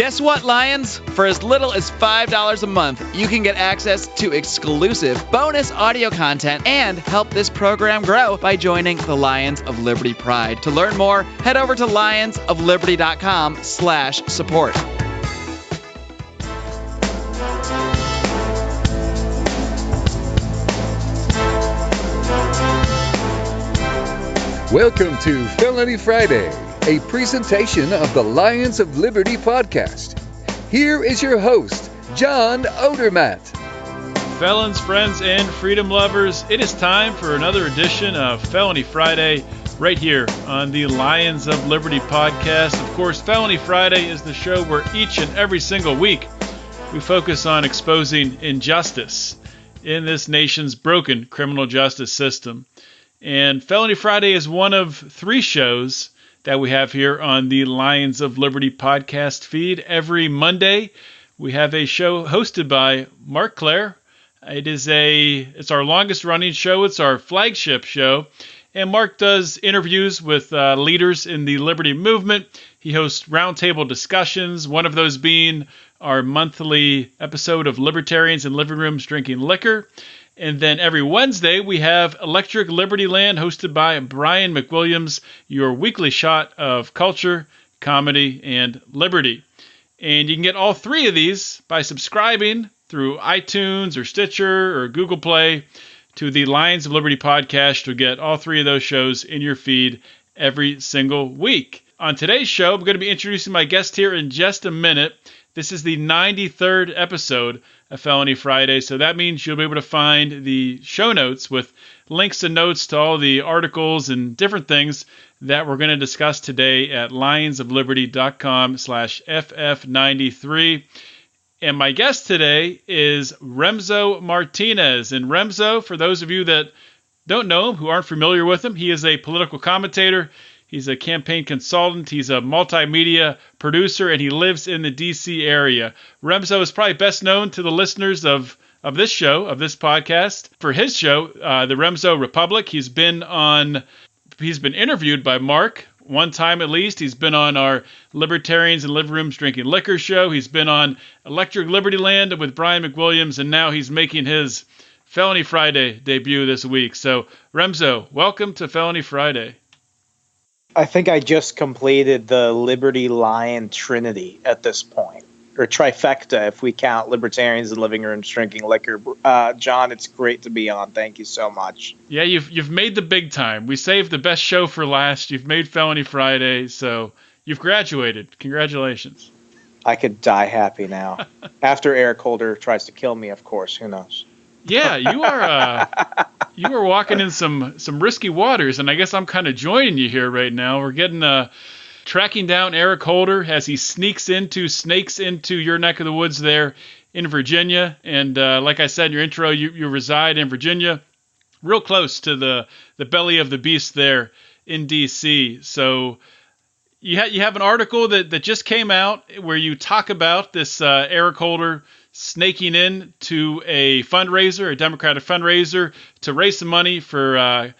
Guess what, Lions? For as little as $5 a month, you can get access to exclusive bonus audio content and help this program grow by joining the Lions of Liberty Pride. To learn more, head over to lionsofliberty.com/support. Welcome to Felony Friday, a presentation of the Lions of Liberty podcast. Here is your host, John Odermatt. Felons, friends, and freedom lovers, it is time for another edition of Felony Friday right here on the Lions of Liberty podcast. Of course, Felony Friday is the show where each and every single week we focus on exposing injustice in this nation's broken criminal justice system. And Felony Friday is one of three shows that we have here on the Lions of Liberty podcast feed. Every Monday, we have a show hosted by Mark Clare. It's our longest running show. It's our flagship show. And Mark does interviews with leaders in the Liberty movement. He hosts roundtable discussions, one of those being our monthly episode of Libertarians in Living Rooms Drinking Liquor. And then every Wednesday, we have Electric Liberty Land, hosted by Brian McWilliams, your weekly shot of culture, comedy, and liberty. And you can get all three of these by subscribing through iTunes or Stitcher or Google Play to the Lions of Liberty podcast to get all three of those shows in your feed every single week. On today's show, I'm going to be introducing my guest here in just a minute. This is the 93rd episode of Felony Friday, so that means you'll be able to find the show notes with links and notes to all the articles and different things that we're going to discuss today at lionsofliberty.com/FF93. And my guest today is Remso Martinez. And Remso, for those of you that don't know him, who aren't familiar with him, he is a political commentator. He's a campaign consultant. He's a multimedia producer, and he lives in the D.C. area. Remso is probably best known to the listeners of this show, of this podcast, for his show, the Remso Republic. He's been interviewed by Mark one time at least. He's been on our Libertarians in Living Rooms Drinking Liquor show. He's been on Electric Liberty Land with Brian McWilliams, and now he's making his Felony Friday debut this week. So, Remso, welcome to Felony Friday. I think I just completed the Liberty Lion Trinity at this point, or trifecta if we count Libertarians in Living Rooms Drinking Liquor. John, it's great to be on. Thank you so much. Yeah, you've made the big time. We saved the best show for last. You've made Felony Friday, so you've graduated. Congratulations. I could die happy now. After Eric Holder tries to kill me, of course. Who knows? Yeah, you are walking in some risky waters, and I guess I'm kind of joining you here right now. We're getting tracking down Eric Holder as he snakes into your neck of the woods there in Virginia. And like I said in your intro, you reside in Virginia, real close to the belly of the beast there in D.C. So you have an article that just came out where you talk about this Eric Holder snaking in to a fundraiser, a Democratic fundraiser, to raise some money for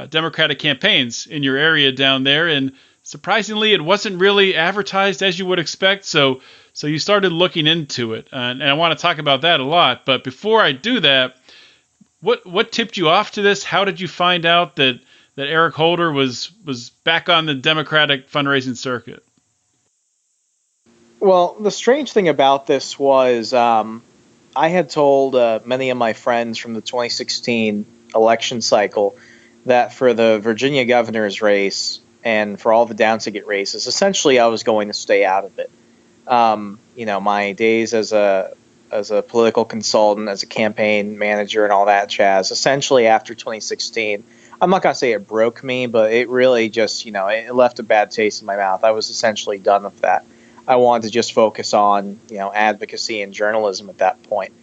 Democratic campaigns in your area down there. And surprisingly, it wasn't really advertised as you would expect. So you started looking into it, and I want to talk about that a lot. But before I do that, what tipped you off to this? How did you find out that Eric Holder was back on the Democratic fundraising circuit? Well, the strange thing about this was I had told many of my friends from the 2016 election cycle that for the Virginia governor's race and for all the down ticket races, essentially I was going to stay out of it. My days as a political consultant, as a campaign manager and all that jazz, essentially after 2016, I'm not going to say it broke me, but it really just, it left a bad taste in my mouth. I was essentially done with that. I wanted to just focus on, advocacy and journalism at that point.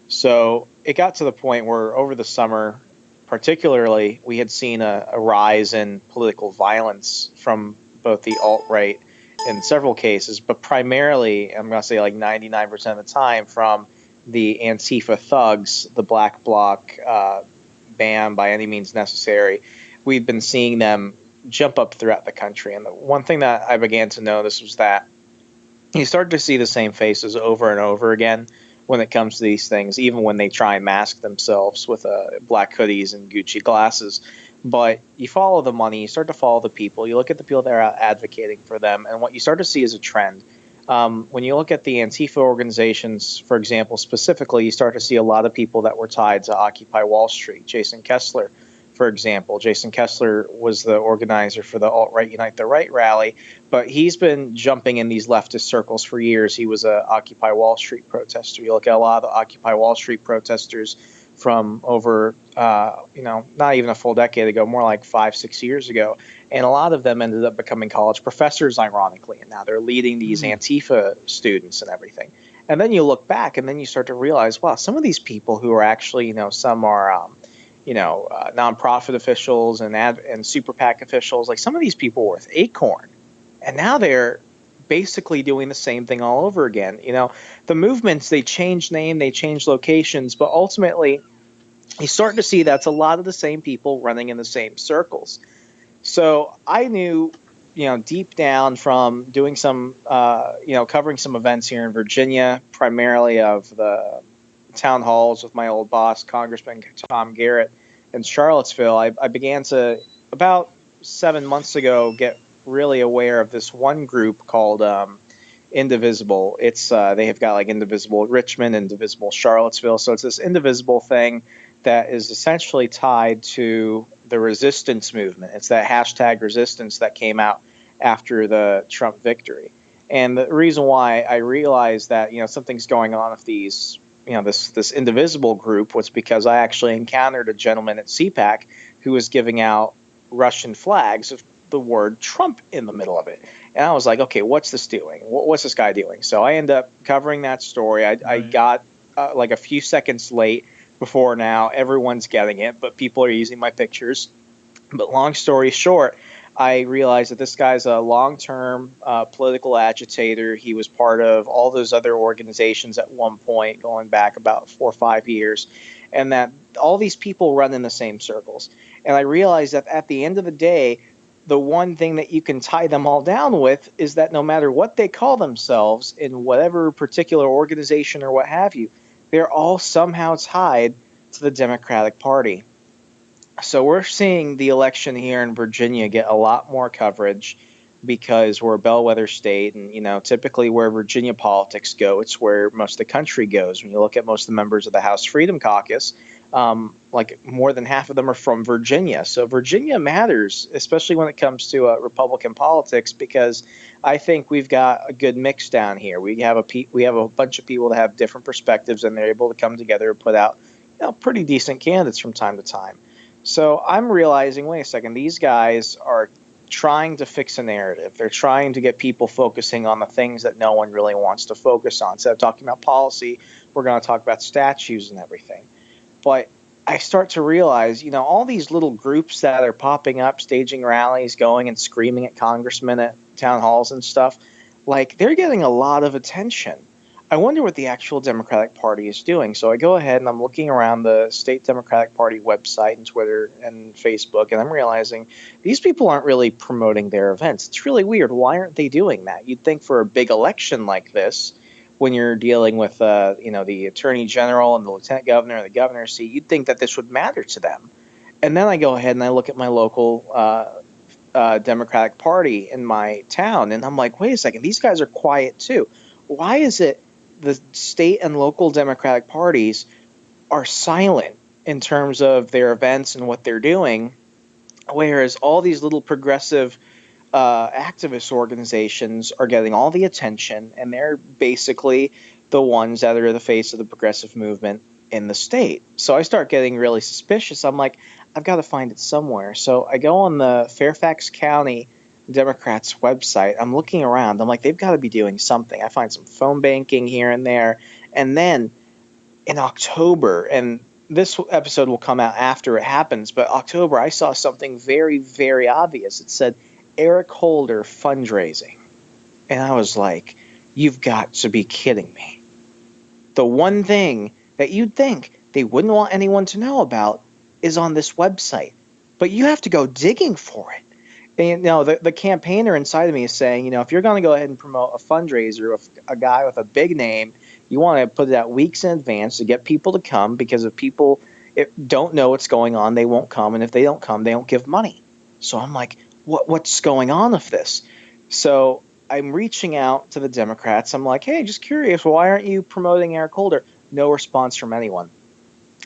So it got to the point where over the summer, particularly, we had seen a rise in political violence from both the alt-right in several cases, but primarily, I'm going to say like 99% of the time, from the Antifa thugs, the Black Bloc, BAM by any means necessary. We've been seeing them jump up throughout the country. And the one thing that I began to notice was that you start to see the same faces over and over again when it comes to these things, even when they try and mask themselves with black hoodies and Gucci glasses. But you follow the money, you start to follow the people, you look at the people that are out advocating for them, and what you start to see is a trend. When you look at the Antifa organizations, for example, specifically, you start to see a lot of people that were tied to Occupy Wall Street. Jason Kessler, for example. Jason Kessler was the organizer for the Alt-Right Unite the Right rally, but he's been jumping in these leftist circles for years. He was a Occupy Wall Street protester. You look at a lot of the Occupy Wall Street protesters from over, not even a full decade ago, more like 5-6 years ago. And a lot of them ended up becoming college professors, ironically, and now they're leading these Antifa students and everything. And then you look back and then you start to realize, wow, some of these people who are actually, some are, nonprofit officials and super PAC officials, like some of these people were with Acorn. And now they're basically doing the same thing all over again. The movements, they change name, they change locations, but ultimately you start to see that's a lot of the same people running in the same circles. So I knew, deep down from doing some, covering some events here in Virginia, primarily of the town halls with my old boss, Congressman Tom Garrett in Charlottesville, I began to, about 7 months ago, get really aware of this one group called Indivisible. It's they have got like Indivisible Richmond, Indivisible Charlottesville. So it's this Indivisible thing that is essentially tied to the resistance movement. It's that hashtag resistance that came out after the Trump victory. And the reason why I realized that, something's going on with these, this Indivisible group was because I actually encountered a gentleman at CPAC who was giving out Russian flags with the word Trump in the middle of it. And I was like, okay, what's this doing? What's this guy doing? So I end up covering that story. I got like a few seconds late before now. Everyone's getting it, but people are using my pictures. But long story short, I realized that this guy's a long-term political agitator. He was part of all those other organizations at one point, going back about 4 or 5 years, and that all these people run in the same circles. And I realized that at the end of the day, the one thing that you can tie them all down with is that no matter what they call themselves in whatever particular organization or what have you, they're all somehow tied to the Democratic Party. So we're seeing the election here in Virginia get a lot more coverage because we're a bellwether state, and typically where Virginia politics go, it's where most of the country goes. When you look at most of the members of the House Freedom Caucus, like more than half of them are from Virginia. So Virginia matters, especially when it comes to Republican politics, because I think we've got a good mix down here. We have a bunch of people that have different perspectives, and they're able to come together and put out pretty decent candidates from time to time. So I'm realizing, wait a second, these guys are trying to fix a narrative. They're trying to get people focusing on the things that no one really wants to focus on. Instead of talking about policy, we're going to talk about statues and everything. But I start to realize, all these little groups that are popping up, staging rallies, going and screaming at congressmen at town halls and stuff, like they're getting a lot of attention. I wonder what the actual Democratic Party is doing. So I go ahead and I'm looking around the state Democratic Party website and Twitter and Facebook, and I'm realizing these people aren't really promoting their events. It's really weird. Why aren't they doing that? You'd think for a big election like this, when you're dealing with the Attorney General and the Lieutenant Governor and the governor's seat, you'd think that this would matter to them. And then I go ahead and I look at my local Democratic Party in my town, and I'm like, wait a second, these guys are quiet too. Why is it the state and local Democratic parties are silent in terms of their events and what they're doing, whereas all these little progressive activist organizations are getting all the attention, and they're basically the ones that are the face of the progressive movement in the state? So I start getting really suspicious. I'm like, I've got to find it somewhere. So I go on the Fairfax County Democrats website. I'm looking around. I'm like, they've got to be doing something. I find some phone banking here and there. And then in October, and this episode will come out after it happens, but October, I saw something very, very obvious. It said Eric Holder fundraising. And I was like, you've got to be kidding me. The one thing that you'd think they wouldn't want anyone to know about is on this website, but you have to go digging for it. And, the campaigner inside of me is saying, if you're going to go ahead and promote a fundraiser with a guy with a big name, you want to put it out weeks in advance to get people to come, because if people don't know what's going on, they won't come. And if they don't come, they don't give money. So I'm like, what's going on with this? So I'm reaching out to the Democrats. I'm like, hey, just curious, why aren't you promoting Eric Holder? No response from anyone.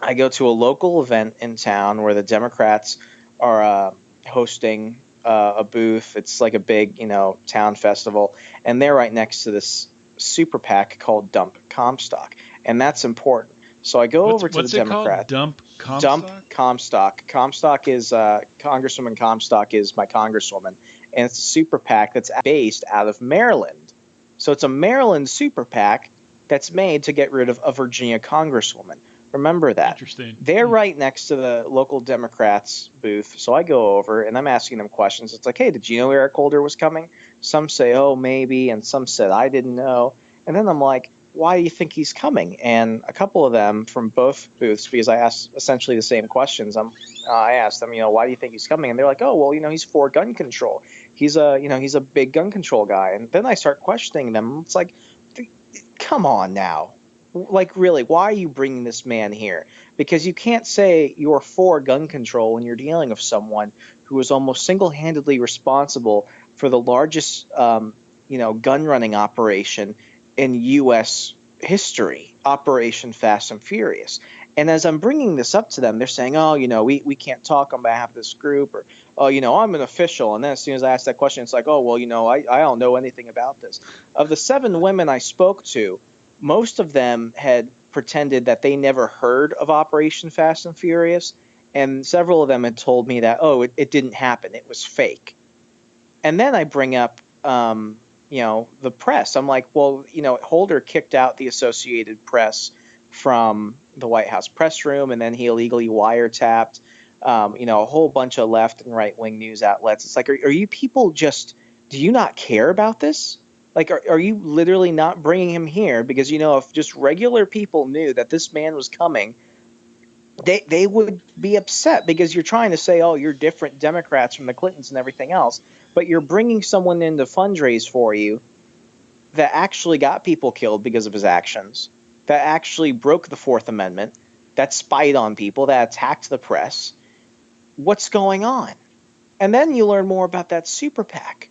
I go to a local event in town where the Democrats are hosting a booth. It's like a big, town festival, and they're right next to this super PAC called Dump Comstock, and that's important. So I go over to the Democrat. Dump Comstock? Dump Comstock. Comstock is Congresswoman Comstock is my congresswoman, and it's a super PAC that's based out of Maryland. So it's a Maryland super PAC that's made to get rid of a Virginia congresswoman. Remember that. Interesting. They're right next to the local Democrats booth. So I go over and I'm asking them questions. It's like, hey, did you know Eric Holder was coming? Some say, oh, maybe. And some said, I didn't know. And then I'm like, why do you think he's coming? And a couple of them from both booths, because I asked essentially the same questions. I asked them, why do you think he's coming? And they're like, oh, well, he's for gun control. He's a big gun control guy. And then I start questioning them. It's like, come on now. Like, really, why are you bringing this man here? Because you can't say you're for gun control when you're dealing with someone who is almost single-handedly responsible for the largest, gun running operation in U.S. history, Operation Fast and Furious. And as I'm bringing this up to them, they're saying, oh, we can't talk on behalf of this group, or, oh, I'm an official. And then as soon as I ask that question, it's like, oh, well, I don't know anything about this. Of the 7 women I spoke to, most of them had pretended that they never heard of Operation Fast and Furious, and several of them had told me that, oh, it didn't happen, it was fake. And then I bring up, the press. I'm like, well, Holder kicked out the Associated Press from the White House press room, and then he illegally wiretapped, a whole bunch of left and right-wing news outlets. It's like, are you people do you not care about this? Like, are you literally not bringing him here? Because, if just regular people knew that this man was coming, they would be upset, because you're trying to say, oh, you're different Democrats from the Clintons and everything else, but you're bringing someone in to fundraise for you that actually got people killed because of his actions, that actually broke the Fourth Amendment, that spied on people, that attacked the press. What's going on? And then you learn more about that super PAC,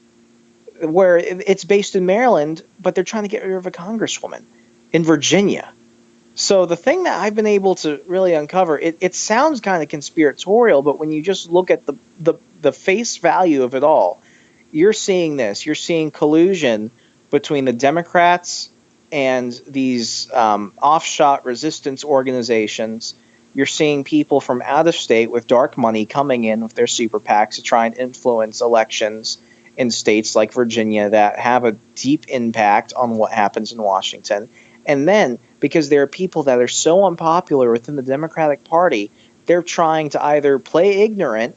where it's based in Maryland, but they're trying to get rid of a congresswoman in Virginia. So the thing that I've been able to really uncover, it sounds kind of conspiratorial, but when you just look at the face value of it all, you're seeing this. You're seeing collusion between the Democrats and these offshot resistance organizations. You're seeing people from out of state with dark money coming in with their super PACs to try and influence elections in states like Virginia that have a deep impact on what happens in Washington. And then, because there are people that are so unpopular within the Democratic Party, they're trying to either play ignorant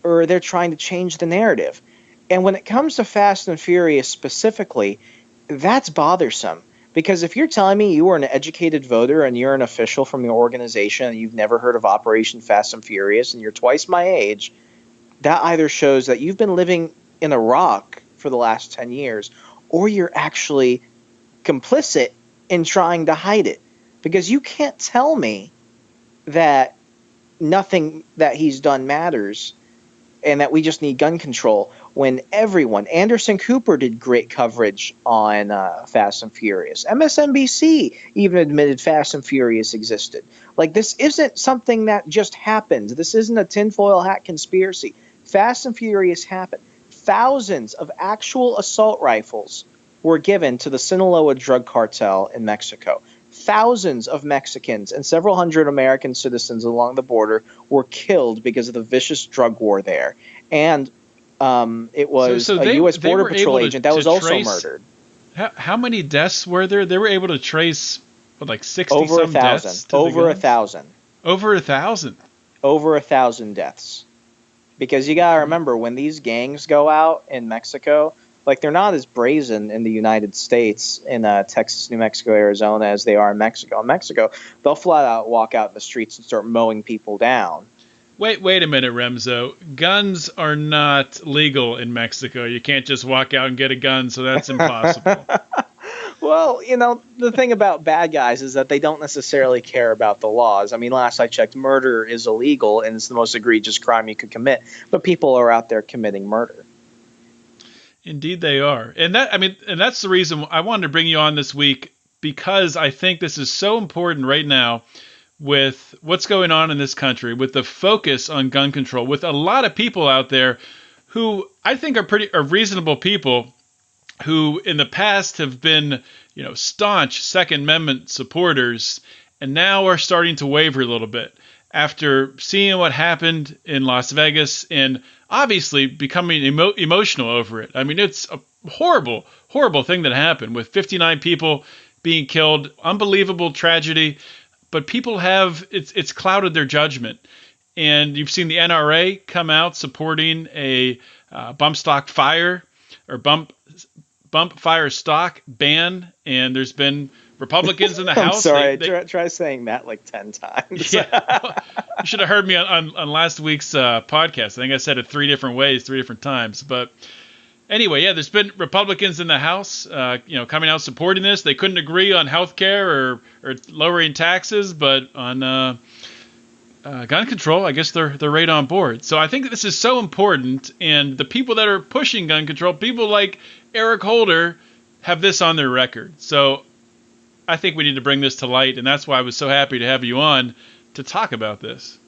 or they're trying to change the narrative. And when it comes to Fast and Furious specifically, that's bothersome. Because if you're telling me you are an educated voter and you're an official from the organization and you've never heard of Operation Fast and Furious and you're twice my age, that either shows that you've been living in a rock for the last 10 years, or you're actually complicit in trying to hide it. Because you can't tell me that nothing that he's done matters and that we just need gun control when everyone, Anderson Cooper did great coverage on Fast and Furious. MSNBC even admitted Fast and Furious existed. Like, this isn't something that just happened. This isn't a tinfoil hat conspiracy. Fast and Furious happened. Thousands of actual assault rifles were given to the Sinaloa drug cartel in Mexico. Thousands of Mexicans and several hundred American citizens along the border were killed because of the vicious drug war there. And it was a U.S. Border Patrol agent that was also murdered. How many deaths were there? They were able to trace, like 60-some deaths? Over 1,000. Over 1,000? Over 1,000 deaths. Because you got to remember, when these gangs go out in Mexico, like, they're not as brazen in the United States, in Texas, New Mexico, Arizona, as they are in Mexico. In Mexico, they'll flat out walk out in the streets and start mowing people down. Wait a minute, Remso. Guns are not legal in Mexico. You can't just walk out and get a gun, so that's impossible. Well, the thing about bad guys is that they don't necessarily care about the laws. I mean, last I checked, murder is illegal and it's the most egregious crime you could commit. But people are out there committing murder. Indeed, they are, and that's the reason I wanted to bring you on this week, because I think this is so important right now with what's going on in this country, with the focus on gun control, with a lot of people out there who I think are reasonable people who in the past have been, staunch Second Amendment supporters and now are starting to waver a little bit after seeing what happened in Las Vegas and obviously becoming emotional over it. I mean, it's a horrible, horrible thing that happened with 59 people being killed. Unbelievable tragedy. But people it's clouded their judgment. And you've seen the NRA come out supporting a bump stock fire or bump fire stock ban. And there's been Republicans in the House. I'm sorry, try saying that like 10 times. Yeah, you should have heard me on last week's podcast. I think I said it 3 different ways, 3 different times. But anyway, yeah, there's been Republicans in the House, coming out supporting this. They couldn't agree on health care or lowering taxes, but on gun control, I guess they're right on board. So I think this is so important, and the people that are pushing gun control, people like Eric Holder, have this on their record. So I think we need to bring this to light, and that's why I was so happy to have you on to talk about this.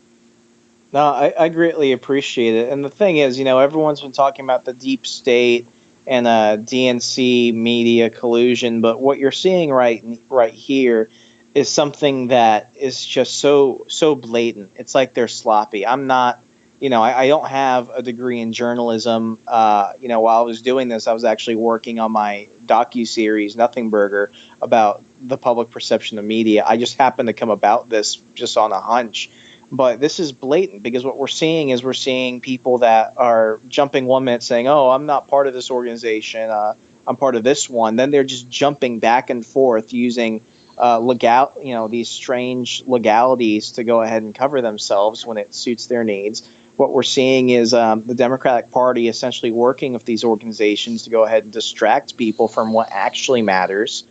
No, I greatly appreciate it. And the thing is, everyone's been talking about the deep state and DNC media collusion, but what you're seeing right here is something that is just so blatant. It's like they're sloppy. I'm not, I don't have a degree in journalism. While I was doing this, I was actually working on my docuseries, Nothing Burger, about the public perception of media. I just happened to come about this just on a hunch. But this is blatant because what we're seeing people that are jumping 1 minute saying, oh, I'm not part of this organization, I'm part of this one. Then they're just jumping back and forth using these strange legalities to go ahead and cover themselves when it suits their needs. What we're seeing is the Democratic Party essentially working with these organizations to go ahead and distract people from what actually matters.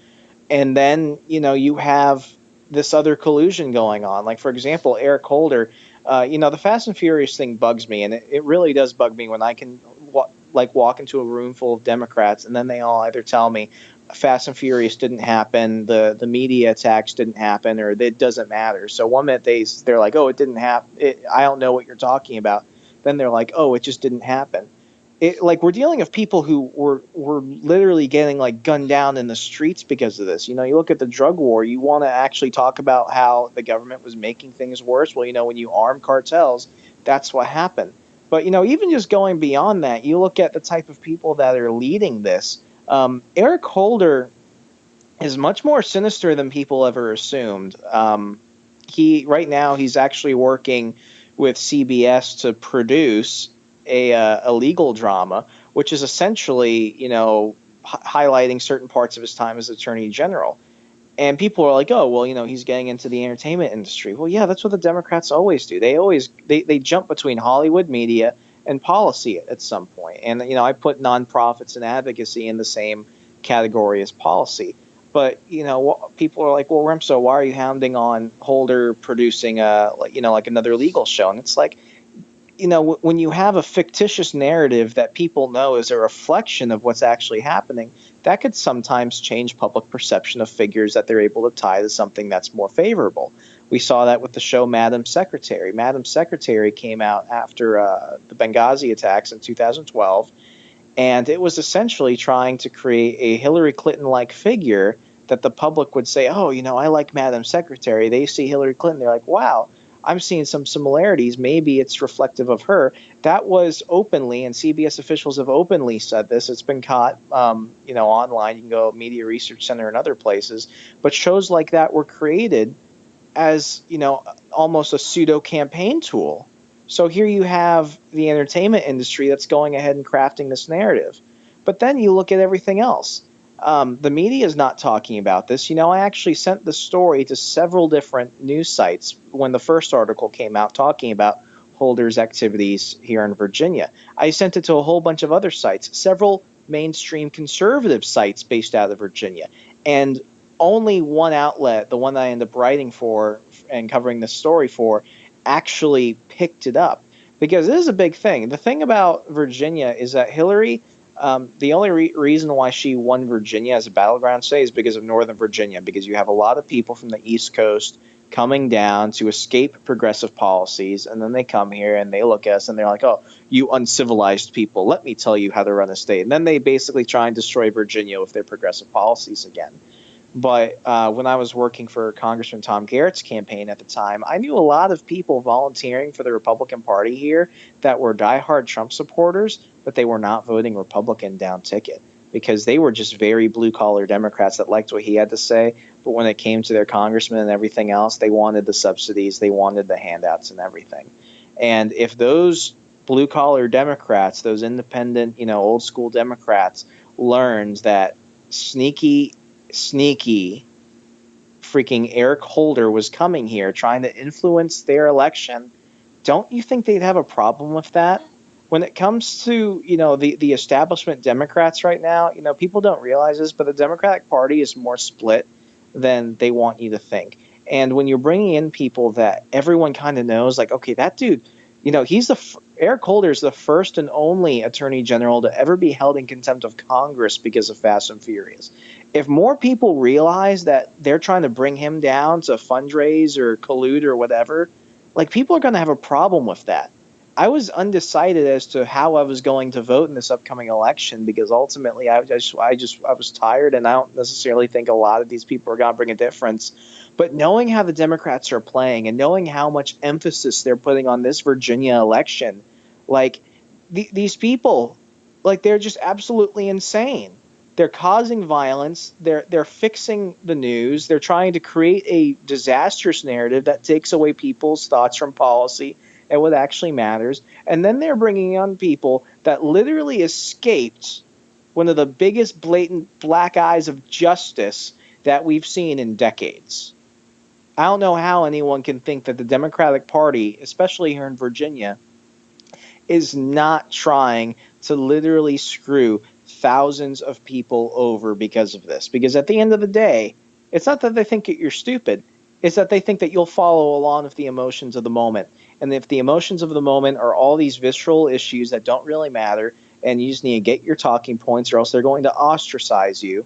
And then, you have this other collusion going on. Like, for example, Eric Holder, the Fast and Furious thing bugs me, and it really does bug me when I can walk into a room full of Democrats and then they all either tell me Fast and Furious didn't happen, the media attacks didn't happen, or it doesn't matter. So 1 minute they're like, oh, it didn't happen, I don't know what you're talking about. Then they're like, oh, it just didn't happen. We're dealing with people who were literally getting gunned down in the streets because of this. You look at the drug war, you want to actually talk about how the government was making things worse. Well, when you arm cartels, that's what happened. But, even just going beyond that, you look at the type of people that are leading this. Eric Holder is much more sinister than people ever assumed. Right now he's actually working with CBS to produce a legal drama, which is essentially, highlighting certain parts of his time as Attorney General. And people are like, oh, well, he's getting into the entertainment industry. Well, yeah, that's what the Democrats always do. They jump between Hollywood media and policy at some point. And, I put nonprofits and advocacy in the same category as policy. But, people are like, well, Remso, why are you hounding on Holder producing another legal show? And it's like, when you have a fictitious narrative that people know is a reflection of what's actually happening, that could sometimes change public perception of figures that they're able to tie to something that's more favorable. We saw that with the show Madam Secretary. Madam Secretary came out after the Benghazi attacks in 2012, and it was essentially trying to create a Hillary Clinton-like figure that the public would say, oh, I like Madam Secretary. They see Hillary Clinton, they're like, wow, I'm seeing some similarities. Maybe it's reflective of her. That was openly, and CBS officials have openly said this. It's been caught, online. You can go Media Research Center and other places. But shows like that were created as, almost a pseudo campaign tool. So here you have the entertainment industry that's going ahead and crafting this narrative. But then you look at everything else. The media is not talking about this. I actually sent the story to several different news sites when the first article came out talking about Holder's activities here in Virginia. I sent it to a whole bunch of other sites, several mainstream conservative sites based out of Virginia. And only one outlet, the one that I ended up writing for and covering this story for, actually picked it up. Because this is a big thing. The thing about Virginia is that Hillary, the only reason why she won Virginia as a battleground state is because of Northern Virginia, because you have a lot of people from the East Coast coming down to escape progressive policies, and then they come here and they look at us and they're like, oh, you uncivilized people, let me tell you how to run a state. And then they basically try and destroy Virginia with their progressive policies again. But when I was working for Congressman Tom Garrett's campaign at the time, I knew a lot of people volunteering for the Republican Party here that were diehard Trump supporters, but they were not voting Republican down ticket because they were just very blue-collar Democrats that liked what he had to say. But when it came to their congressmen and everything else, they wanted the subsidies, they wanted the handouts and everything. And if those blue-collar Democrats, those independent, old-school Democrats, learned that sneaky freaking Eric Holder was coming here trying to influence their election, don't you think they'd have a problem with that? When it comes to, the establishment Democrats right now, people don't realize this, but the Democratic Party is more split than they want you to think. And when you're bringing in people that everyone kind of knows, like, okay, that dude, Eric Holder is the first and only attorney general to ever be held in contempt of Congress because of Fast and Furious. If more people realize that they're trying to bring him down to fundraise or collude or whatever, like, people are going to have a problem with that. I was undecided as to how I was going to vote in this upcoming election because ultimately I was tired, and I don't necessarily think a lot of these people are going to bring a difference. But knowing how the Democrats are playing and knowing how much emphasis they're putting on this Virginia election, like, these people, like, they're just absolutely insane. They're causing violence. They're fixing the news. They're trying to create a disastrous narrative that takes away people's thoughts from policy and what actually matters. And then they're bringing on people that literally escaped one of the biggest blatant black eyes of justice that we've seen in decades. I don't know how anyone can think that the Democratic Party, especially here in Virginia, is not trying to literally screw thousands of people over because of this. Because at the end of the day, it's not that they think that you're stupid. It's that they think that you'll follow along with the emotions of the moment. And if the emotions of the moment are all these visceral issues that don't really matter, and you just need to get your talking points or else they're going to ostracize you,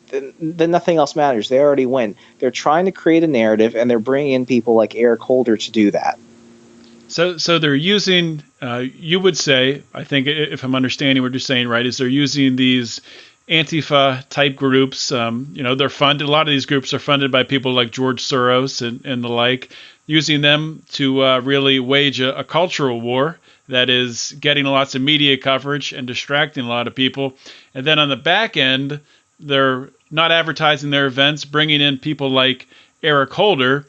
then nothing else matters. They already win. They're trying to create a narrative, and they're bringing in people like Eric Holder to do that. So they're using, you would say, I think if I'm understanding what you're saying right, is they're using these Antifa type groups. They're funded. A lot of these groups are funded by people like George Soros and the like, using them to really wage a cultural war that is getting lots of media coverage and distracting a lot of people. And then on the back end, they're not advertising their events, bringing in people like Eric Holder,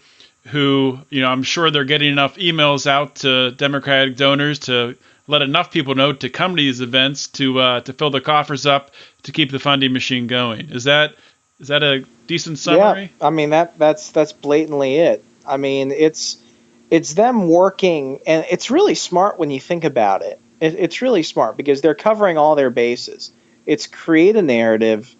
who, I'm sure they're getting enough emails out to Democratic donors to let enough people know to come to these events to fill the coffers up to keep the funding machine going. Is that a decent summary? Yeah, I mean that's blatantly it. I mean it's them working, and it's really smart when you think about it. It's really smart because they're covering all their bases. It's create a narrative.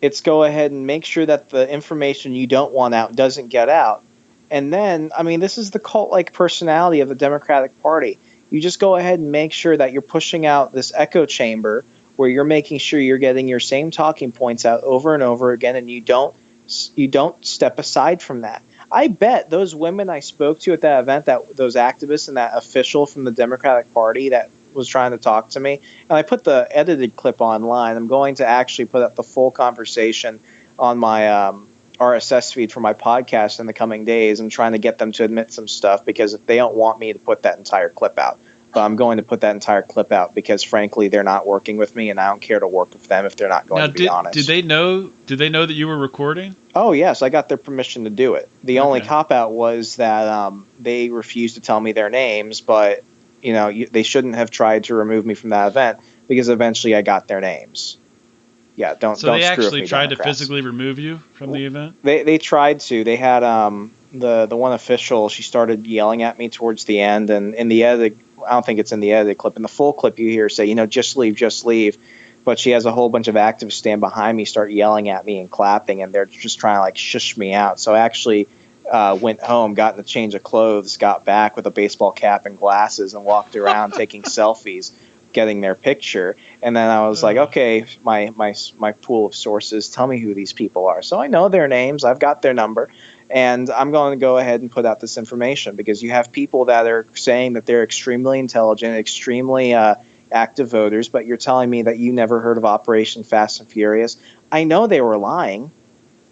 It's go ahead and make sure that the information you don't want out doesn't get out. And then, I mean, this is the cult-like personality of the Democratic Party. You just go ahead and make sure that you're pushing out this echo chamber where you're making sure you're getting your same talking points out over and over again, and you don't step aside from that. I bet those women I spoke to at that event, that those activists and that official from the Democratic Party that was trying to talk to me, and I put the edited clip online. I'm going to actually put up the full conversation on my RSS feed for my podcast in the coming days. I'm trying to get them to admit some stuff because they don't want me to put that entire clip out. But I'm going to put that entire clip out because, frankly, they're not working with me, and I don't care to work with them if they're not going to be honest. Did they know that you were recording? Oh, yes. I got their permission to do it. The only cop-out was that they refused to tell me their names, but they shouldn't have tried to remove me from that event because eventually I got their names. So they actually tried to physically remove you from the event? They tried to. They had the one official, she started yelling at me towards the end, and in the edited, I don't think it's in the edited clip. In the full clip, you hear her say, just leave, just leave. But she has a whole bunch of activists stand behind me, start yelling at me and clapping, and they're just trying to like shush me out. So I actually went home, got in a change of clothes, got back with a baseball cap and glasses, and walked around taking selfies, getting their picture. And then I was like, okay, my pool of sources, tell me who these people are. So I know their names, I've got their number, and I'm going to go ahead and put out this information, because you have people that are saying that they're extremely intelligent, extremely active voters, but you're telling me that you never heard of Operation Fast and Furious. I know they were lying,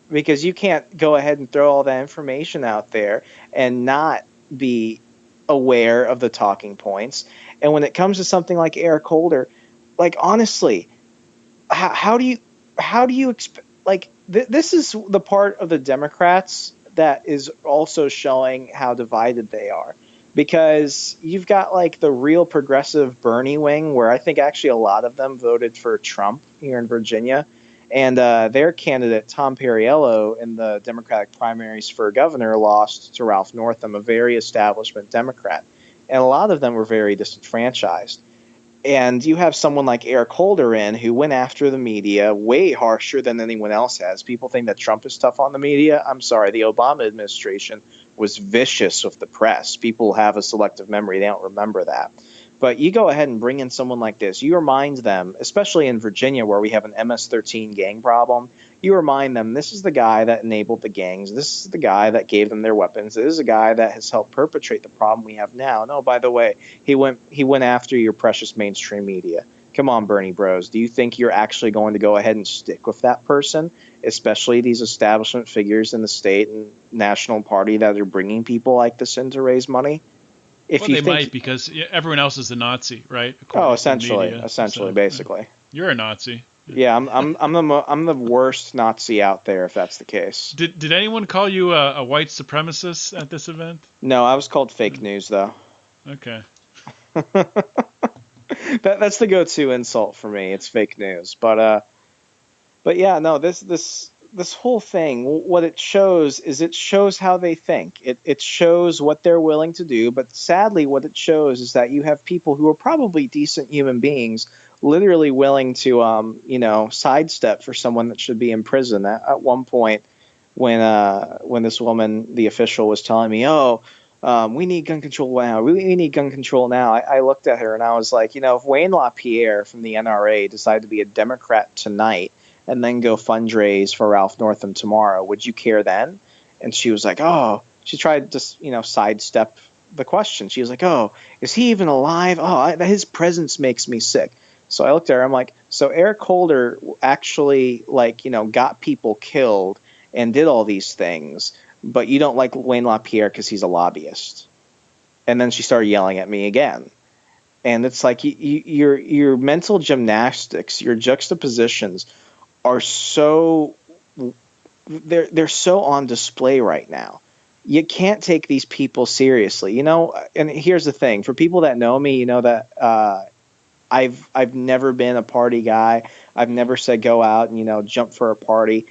because you can't go ahead and throw all that information out there and not be aware of the talking points. And when it comes to something like Eric Holder, like, honestly, how do you expect, like, this is the part of the Democrats that is also showing how divided they are. Because you've got like the real progressive Bernie wing, where I think actually a lot of them voted for Trump here in Virginia. And their candidate, Tom Perriello, in the Democratic primaries for governor, lost to Ralph Northam, a very establishment Democrat. And a lot of them were very disenfranchised. And you have someone like Eric Holder who went after the media way harsher than anyone else has. People think that Trump is tough on the media. I'm sorry, the Obama administration was vicious with the press. People have a selective memory. They don't remember that. But you go ahead and bring in someone like this. You remind them, especially in Virginia where we have an MS-13 gang problem, you remind them this is the guy that enabled the gangs. This is the guy that gave them their weapons. This is a guy that has helped perpetrate the problem we have now. No, by the way, he went after your precious mainstream media. Come on, Bernie bros. Do you think you're actually going to go ahead and stick with that person, especially these establishment figures in the state and national party that are bringing people like this in to raise money? They might, because everyone else is a Nazi, right? Essentially, basically. You're a Nazi. Yeah, I'm the worst Nazi out there, if that's the case. Did anyone call you a white supremacist at this event? No, I was called fake news, though. Okay. That's the go-to insult for me. It's fake news, but yeah, no. This whole thing, what it shows is it shows how they think. It shows what they're willing to do, but sadly what it shows is that you have people who are probably decent human beings literally willing to, sidestep for someone that should be in prison. At one point, when this woman, the official, was telling me, we need gun control now. We need gun control now. I looked at her and I was like, if Wayne LaPierre from the NRA decided to be a Democrat tonight and then go fundraise for Ralph Northam tomorrow, would you care then? And she was like, she tried to, sidestep the question. She was like, is he even alive? His presence makes me sick. So I looked at her, I'm like, so Eric Holder actually, got people killed and did all these things, but you don't like Wayne LaPierre because he's a lobbyist. And then she started yelling at me again. And it's like your mental gymnastics, your juxtapositions are so they're so on display right now. You can't take these people seriously, and here's the thing, for people that know me, that I've never been a party guy. I've never said go out and jump for a party.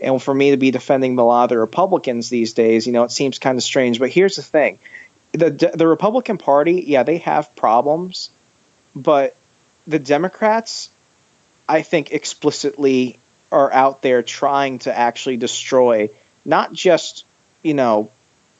And for me to be defending a lot of the Republicans these days, it seems kind of strange. But here's the thing. The Republican Party, yeah, they have problems, but the Democrats, I think, explicitly are out there trying to actually destroy not just,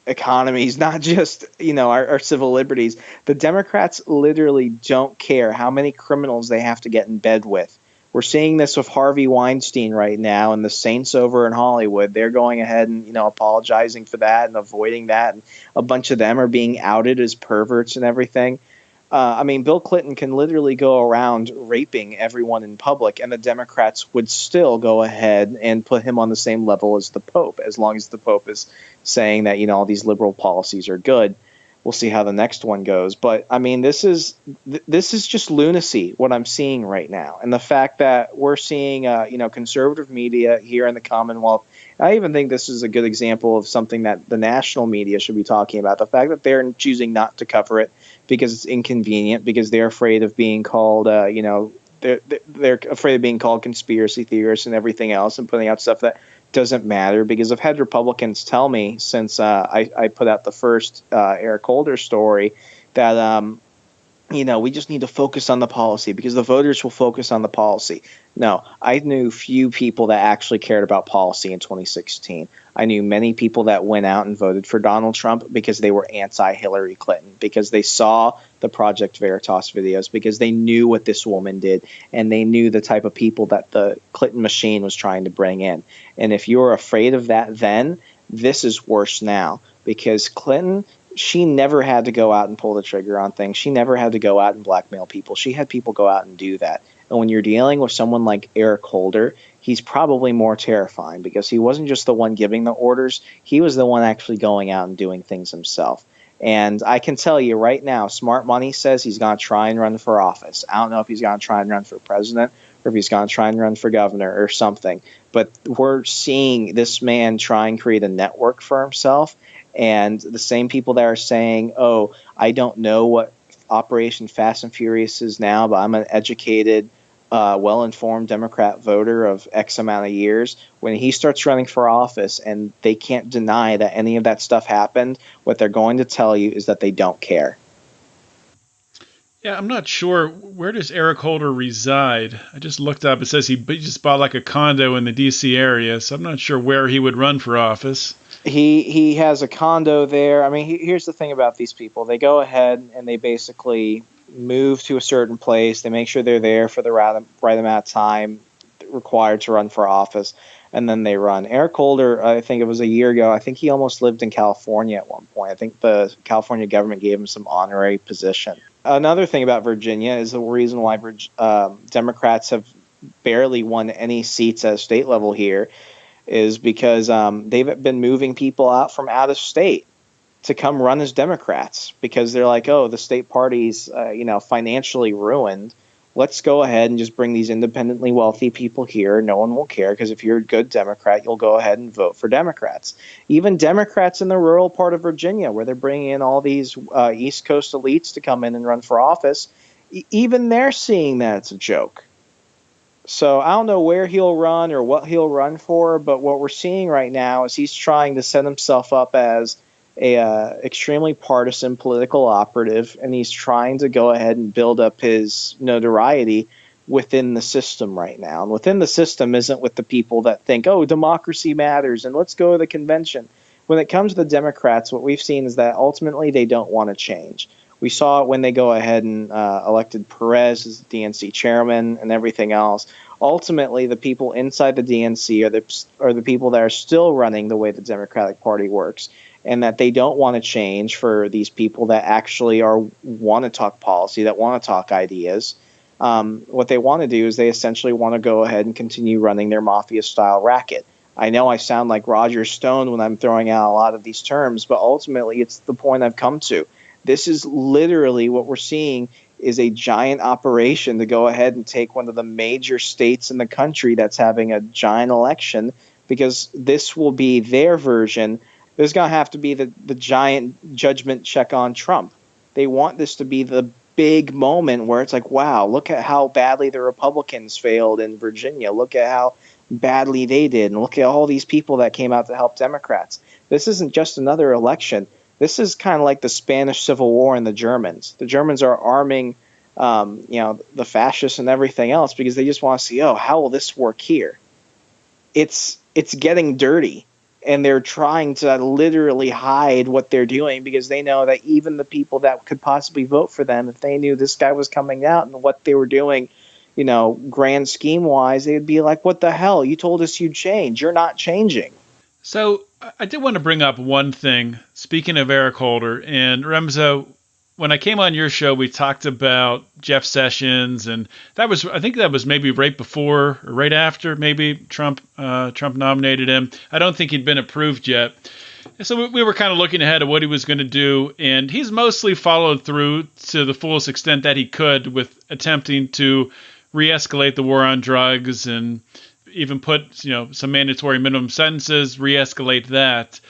economies, not just, our civil liberties. The Democrats literally don't care how many criminals they have to get in bed with. We're seeing this with Harvey Weinstein right now, and the Saints over in Hollywood. They're going ahead and, apologizing for that and avoiding that. And a bunch of them are being outed as perverts and everything. Bill Clinton can literally go around raping everyone in public, and the Democrats would still go ahead and put him on the same level as the Pope, as long as the Pope is saying that, all these liberal policies are good. We'll see how the next one goes. But, this is just lunacy, what I'm seeing right now. And the fact that we're seeing, conservative media here in the Commonwealth, I even think this is a good example of something that the national media should be talking about. The fact that they're choosing not to cover it because it's inconvenient, because they're afraid of being called, they're afraid of being called conspiracy theorists and everything else, and putting out stuff that doesn't matter, because I've had Republicans tell me since I put out the first Eric Holder story that we just need to focus on the policy because the voters will focus on the policy. No, I knew few people that actually cared about policy in 2016. I knew many people that went out and voted for Donald Trump because they were anti-Hillary Clinton, because they saw the Project Veritas videos, because they knew what this woman did, and they knew the type of people that the Clinton machine was trying to bring in. And if you were afraid of that then, this is worse now, because Clinton, she never had to go out and pull the trigger on things. She never had to go out and blackmail people. She had people go out and do that. And when you're dealing with someone like Eric Holder, he's probably more terrifying because he wasn't just the one giving the orders. He was the one actually going out and doing things himself. And I can tell you right now, Smart Money says he's going to try and run for office. I don't know if he's going to try and run for president or if he's going to try and run for governor or something. But we're seeing this man try and create a network for himself. And the same people that are saying, oh, I don't know what Operation Fast and Furious is now, but I'm an educated, well-informed Democrat voter of X amount of years. When he starts running for office and they can't deny that any of that stuff happened, what they're going to tell you is that they don't care. Yeah, I'm not sure. Where does Eric Holder reside? I just looked up. It says he just bought like a condo in the D.C. area, so I'm not sure where he would run for office. He has a condo there. I mean, here's the thing about these people. They go ahead and they basically move to a certain place. They make sure they're there for the right amount of time required to run for office, and then they run. Eric Holder, I think it was a year ago, I think he almost lived in California at one point. I think the California government gave him some honorary position. Another thing about Virginia is the reason why Democrats have barely won any seats at state level here is because they've been moving people out from out of state to come run as Democrats because they're like, oh, the state party's financially ruined. Let's go ahead and just bring these independently wealthy people here. No one will care because if you're a good Democrat, you'll go ahead and vote for Democrats. Even Democrats in the rural part of Virginia, where they're bringing in all these East Coast elites to come in and run for office, even they're seeing that it's a joke. So I don't know where he'll run or what he'll run for, but what we're seeing right now is he's trying to set himself up as a extremely partisan political operative, and he's trying to go ahead and build up his notoriety within the system right now. And within the system isn't with the people that think, oh, democracy matters and let's go to the convention. When it comes to the Democrats, what we've seen is that ultimately they don't want to change. We saw it when they go ahead and elected Perez as the DNC chairman and everything else. Ultimately, the people inside the DNC are the people that are still running the way the Democratic Party works, and that they don't want to change for these people that actually want to talk policy, that want to talk ideas. What they want to do is they essentially want to go ahead and continue running their mafia-style racket. I know I sound like Roger Stone when I'm throwing out a lot of these terms, but ultimately it's the point I've come to. This is literally what we're seeing is a giant operation to go ahead and take one of the major states in the country that's having a giant election, because this will be their version. There's going to have to be the giant judgment check on Trump. They want this to be the big moment where it's like, wow, look at how badly the Republicans failed in Virginia. Look at how badly they did. And look at all these people that came out to help Democrats. This isn't just another election. This is kind of like the Spanish Civil War and the Germans. The Germans are arming, the fascists and everything else because they just want to see, oh, how will this work here? It's getting dirty, and they're trying to literally hide what they're doing because they know that even the people that could possibly vote for them, if they knew this guy was coming out and what they were doing, grand scheme wise, they'd be like, what the hell? You told us you'd change. You're not changing. So I did want to bring up one thing, speaking of Eric Holder. And Remso, when I came on your show, we talked about Jeff Sessions, and I think that was maybe right before or right after maybe Trump nominated him. I don't think he'd been approved yet. So we were kind of looking ahead at what he was going to do, and he's mostly followed through to the fullest extent that he could with attempting to re-escalate the war on drugs and even put some mandatory minimum sentences, re-escalate that.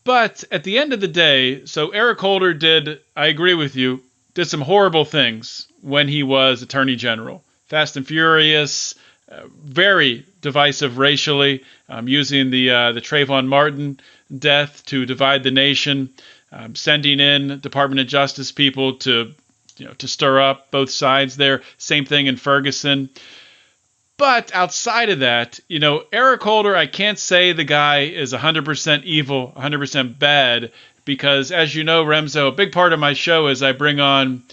But at the end of the day, so Eric Holder I agree with you, did some horrible things when he was Attorney General. Fast and Furious, very, divisive racially, using the Trayvon Martin death to divide the nation, sending in Department of Justice people to stir up both sides there. Same thing in Ferguson. But outside of that, Eric Holder, I can't say the guy is 100% evil, 100% bad, because as you know, Remso, a big part of my show is I bring on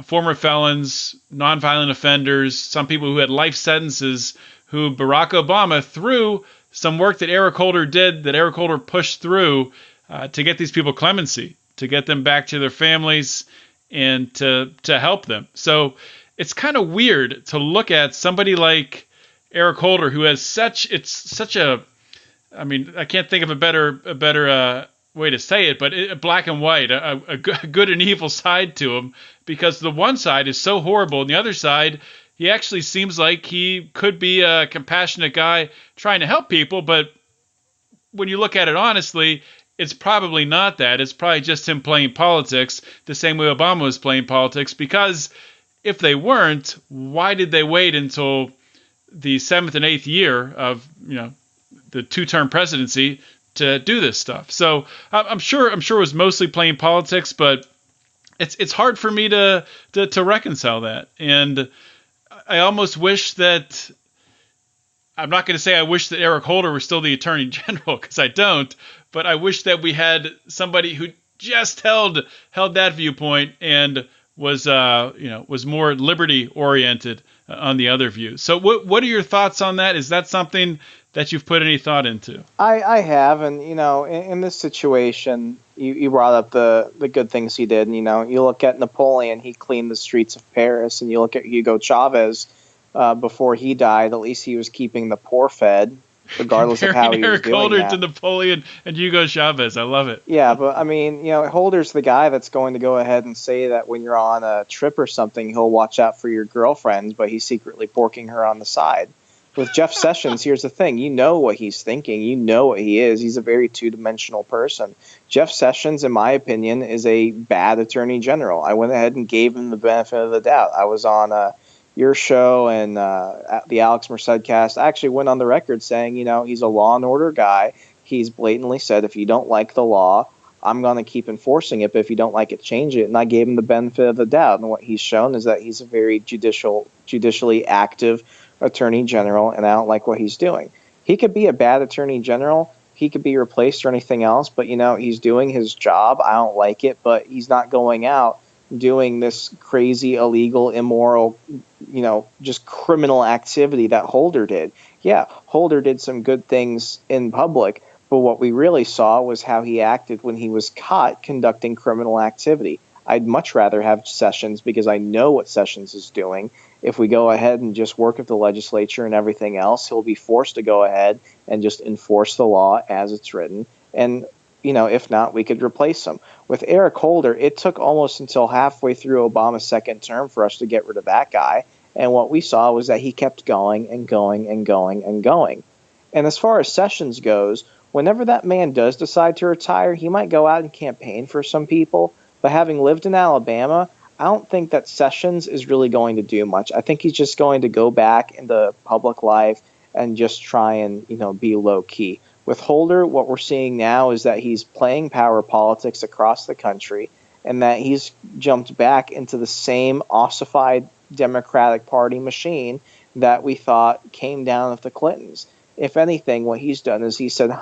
former felons, nonviolent offenders, some people who had life sentences, who Barack Obama, through some work that Eric Holder did, that Eric Holder pushed through to get these people clemency, to get them back to their families and to help them. So it's kind of weird to look at somebody like Eric Holder, who has I can't think of a better way to say it, but black and white, a good and evil side to him, because the one side is so horrible, and the other side, he actually seems like he could be a compassionate guy trying to help people, but when you look at it honestly, it's probably not that. It's probably just him playing politics the same way Obama was playing politics, because if they weren't, why did they wait until the 7th and 8th year of the two-term presidency to do this stuff? So I'm sure it was mostly playing politics, but it's hard for me to reconcile that. And I almost wish that, I'm not going to say I wish that Eric Holder were still the Attorney General, because I don't, but I wish that we had somebody who just held that viewpoint and was more liberty oriented on the other view. So what are your thoughts on that? Is that something that you've put any thought into? I have, and in this situation, you brought up the good things he did. And, you look at Napoleon, he cleaned the streets of Paris, and you look at Hugo Chavez before he died. At least he was keeping the poor fed, regardless of how he was doing Holder that. to Napoleon and Hugo Chavez. I love it. Yeah, but Holder's the guy that's going to go ahead and say that when you're on a trip or something, he'll watch out for your girlfriends, but he's secretly porking her on the side. With Jeff Sessions, here's the thing. You know what he's thinking. You know what he is. He's a very two-dimensional person. Jeff Sessions, in my opinion, is a bad attorney general. I went ahead and gave him the benefit of the doubt. I was on your show and the Alex Mercedcast. I actually went on the record saying, he's a law and order guy. He's blatantly said, if you don't like the law, I'm going to keep enforcing it, but if you don't like it, change it. And I gave him the benefit of the doubt. And what he's shown is that he's a very judicially active attorney general, and I don't like what he's doing. He could be a bad attorney general. He could be replaced or anything else, but, he's doing his job. I don't like it, but he's not going out doing this crazy, illegal, immoral, just criminal activity that Holder did. Yeah, Holder did some good things in public, but what we really saw was how he acted when he was caught conducting criminal activity. I'd much rather have Sessions, because I know what Sessions is doing. If we go ahead and just work with the legislature and everything else, he'll be forced to go ahead and just enforce the law as it's written. And, if not, we could replace him. With Eric Holder, it took almost until halfway through Obama's second term for us to get rid of that guy. And what we saw was that he kept going and going and going and going. And as far as Sessions goes, whenever that man does decide to retire, he might go out and campaign for some people. But having lived in Alabama, I don't think that Sessions is really going to do much. I think he's just going to go back into public life and just try and, be low key. With Holder, what we're seeing now is that he's playing power politics across the country, and that he's jumped back into the same ossified Democratic Party machine that we thought came down with the Clintons. If anything, what he's done is he said,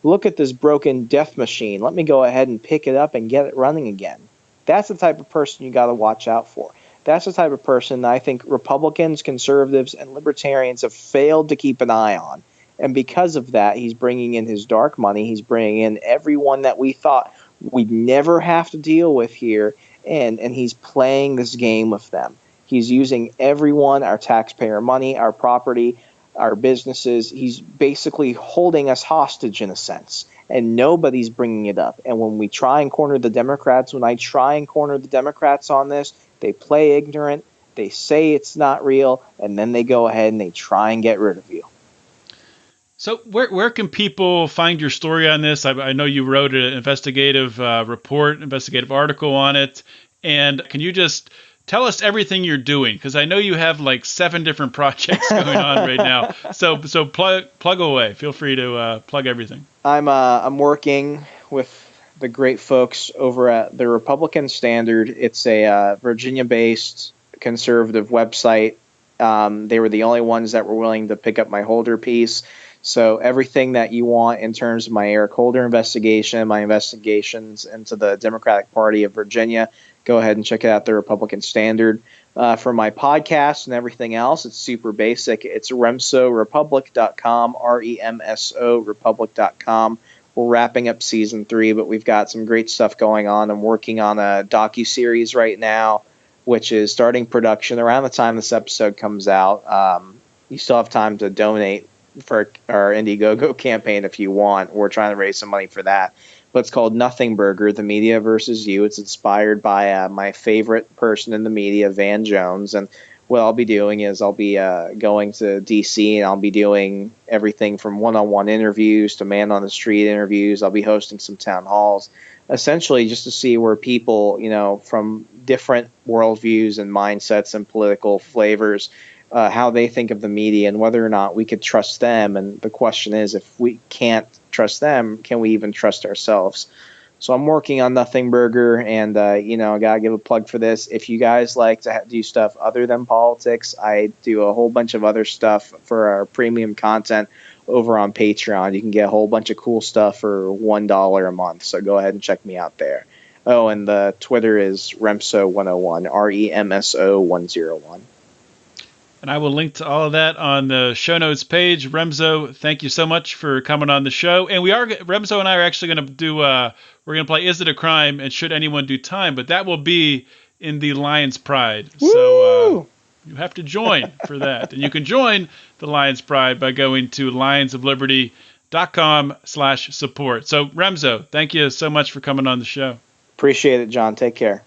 look at this broken death machine. Let me go ahead and pick it up and get it running again. That's the type of person you got to watch out for. That's the type of person that I think Republicans, conservatives, and libertarians have failed to keep an eye on. And because of that, he's bringing in his dark money. He's bringing in everyone that we thought we'd never have to deal with here, and he's playing this game with them. He's using everyone, our taxpayer money, our property, our businesses. He's basically holding us hostage in a sense, and nobody's bringing it up. And when we try and corner the Democrats, when I try and corner the Democrats on this, they play ignorant, they say it's not real, and then they go ahead and they try and get rid of you. So where can people find your story on this? I know you wrote an investigative report, investigative article on it. And can you just tell us everything you're doing, because I know you have like 7 different projects going on right now. So plug away. Feel free to plug everything. I'm working with the great folks over at the Republican Standard. It's a Virginia-based conservative website. They were the only ones that were willing to pick up my Holder piece. So everything that you want in terms of my Eric Holder investigation, my investigations into the Democratic Party of Virginia, go ahead and check it out, the Republican Standard. For my podcast and everything else, it's super basic. It's remsorepublic.com, REMSO Republic.com. We're wrapping up season 3, but we've got some great stuff going on. I'm working on a docuseries right now, which is starting production around the time this episode comes out. You still have time to donate for our Indiegogo campaign if you want. We're trying to raise some money for that. But it's called Nothing Burger, The Media versus You. It's inspired by my favorite person in the media, Van Jones. And what I'll be doing is I'll be going to D.C. and I'll be doing everything from one-on-one interviews to man-on-the-street interviews. I'll be hosting some town halls, essentially just to see where people, from different worldviews and mindsets and political flavors, how they think of the media and whether or not we could trust them. And the question is, if we can't trust them, can we even trust ourselves? So I'm working on Nothing Burger, and I gotta give a plug for this. If you guys like to do stuff other than politics, I do a whole bunch of other stuff for our premium content over on Patreon. You can get a whole bunch of cool stuff for $1 a month. So go ahead and check me out there. Oh, and the Twitter is Remso101, REMSO101. And I will link to all of that on the show notes page. Remso, thank you so much for coming on the show. And Remso and I are actually going to do, we're going to play Is It a Crime and Should Anyone Do Time? But that will be in the Lions Pride. Woo! So you have to join for that. And you can join the Lions Pride by going to lionsofliberty.com/support. So Remso, thank you so much for coming on the show. Appreciate it, John. Take care.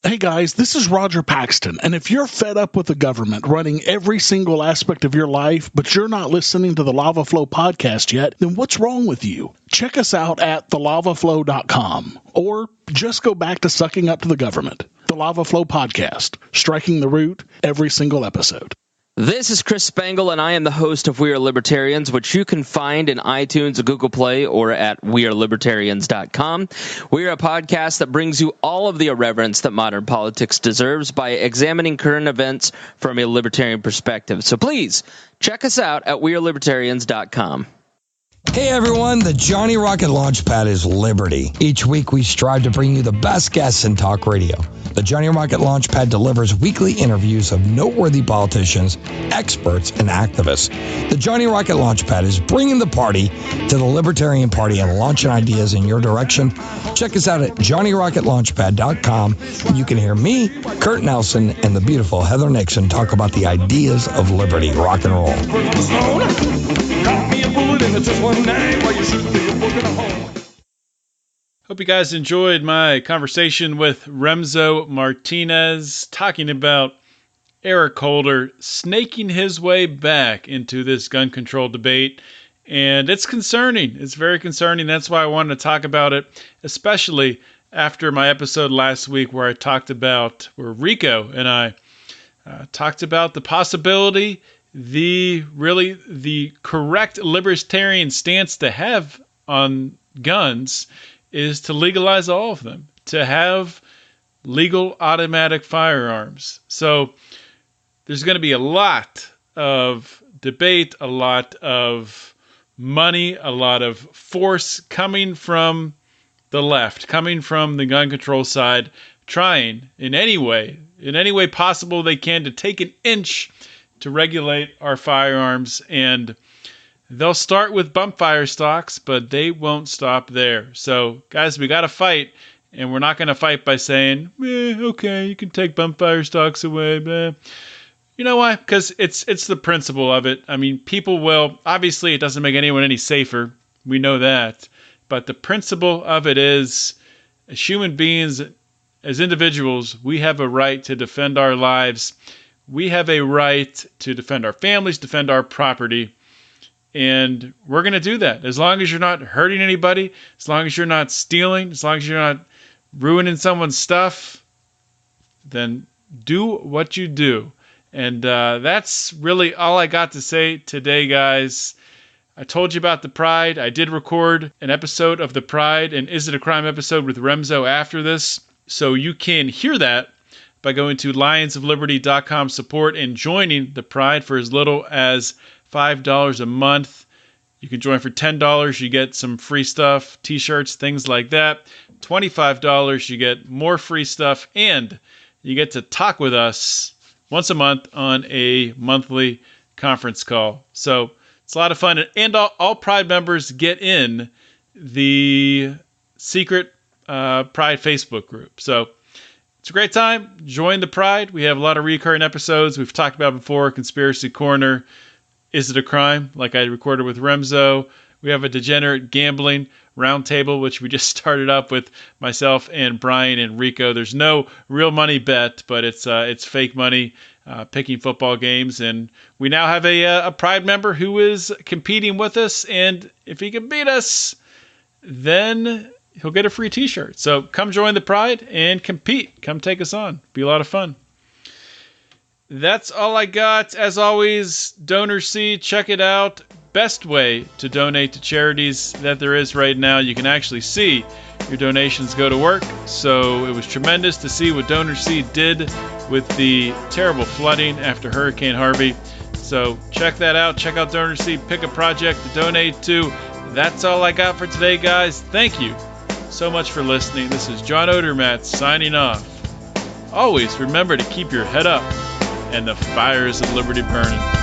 Hey guys, this is Roger Paxton, and if you're fed up with the government running every single aspect of your life, but you're not listening to the Lava Flow podcast yet, then what's wrong with you? Check us out at thelavaflow.com, or just go back to sucking up to the government. The Lava Flow podcast, striking the root every single episode. This is Chris Spangle, and I am the host of We Are Libertarians, which you can find in iTunes, Google Play, or at wearelibertarians.com. We are a podcast that brings you all of the irreverence that modern politics deserves by examining current events from a libertarian perspective. So please, check us out at wearelibertarians.com. Hey everyone, the Johnny Rocket Launchpad is Liberty. Each week we strive to bring you the best guests in talk radio. The Johnny Rocket Launchpad delivers weekly interviews of noteworthy politicians, experts, and activists. The Johnny Rocket Launchpad is bringing the party to the Libertarian Party and launching ideas in your direction. Check us out at johnnyrocketlaunchpad.com. You can hear me, Kurt Nelson, and the beautiful Heather Nixon talk about the ideas of liberty, rock and roll. Hope you guys enjoyed my conversation with Remso Martinez talking about Eric Holder snaking his way back into this gun control debate. And it's concerning. It's very concerning. That's why I wanted to talk about it, especially after my episode last week where Rico and I talked about the possibility, the correct libertarian stance to have on guns is to legalize all of them, to have legal automatic firearms. So there's going to be a lot of debate, a lot of money, a lot of force coming from the left, coming from the gun control side, trying in any way possible they can to take an inch to regulate our firearms. And they'll start with bump fire stocks, but they won't stop there. So, guys, we got to fight, and we're not going to fight by saying, okay, you can take bump fire stocks away. You know why? Because it's the principle of it. I mean, people will, obviously it doesn't make anyone any safer. We know that. But the principle of it is, as human beings, as individuals, we have a right to defend our lives. We have a right to defend our families, defend our property. And we're going to do that. As long as you're not hurting anybody, as long as you're not stealing, as long as you're not ruining someone's stuff, then do what you do. And that's really all I got to say today, guys. I told you about the Pride. I did record an episode of the Pride and Is It a Crime episode with Remso after this. So you can hear that by going to lionsofliberty.com support and joining the Pride for as little as $5 a month. You can join for $10. You get some free stuff, t-shirts, things like that. $25, you get more free stuff, and you get to talk with us once a month on a monthly conference call. So it's a lot of fun. And all Pride members get in the secret Pride Facebook group. So it's a great time. Join the Pride. We have a lot of recurring episodes. We've talked about before, Conspiracy Corner, Is It a Crime, like I recorded with Remso. We have a degenerate gambling roundtable, which we just started up with myself and Brian and Rico. There's no real money bet, but it's fake money, picking football games. And we now have a Pride member who is competing with us. And if he can beat us, then he'll get a free t-shirt. So come join the Pride and compete. Come take us on. Be a lot of fun. That's all I got. As always, DonorSee, check it out. Best way to donate to charities that there is right now. You can actually see your donations go to work. So it was tremendous to see what DonorSee did with the terrible flooding after Hurricane Harvey. So check that out. Check out DonorSee. Pick a project to donate to. That's all I got for today, guys. Thank you so much for listening. This is John Odermatt signing off. Always remember to keep your head up and the fires of liberty burning.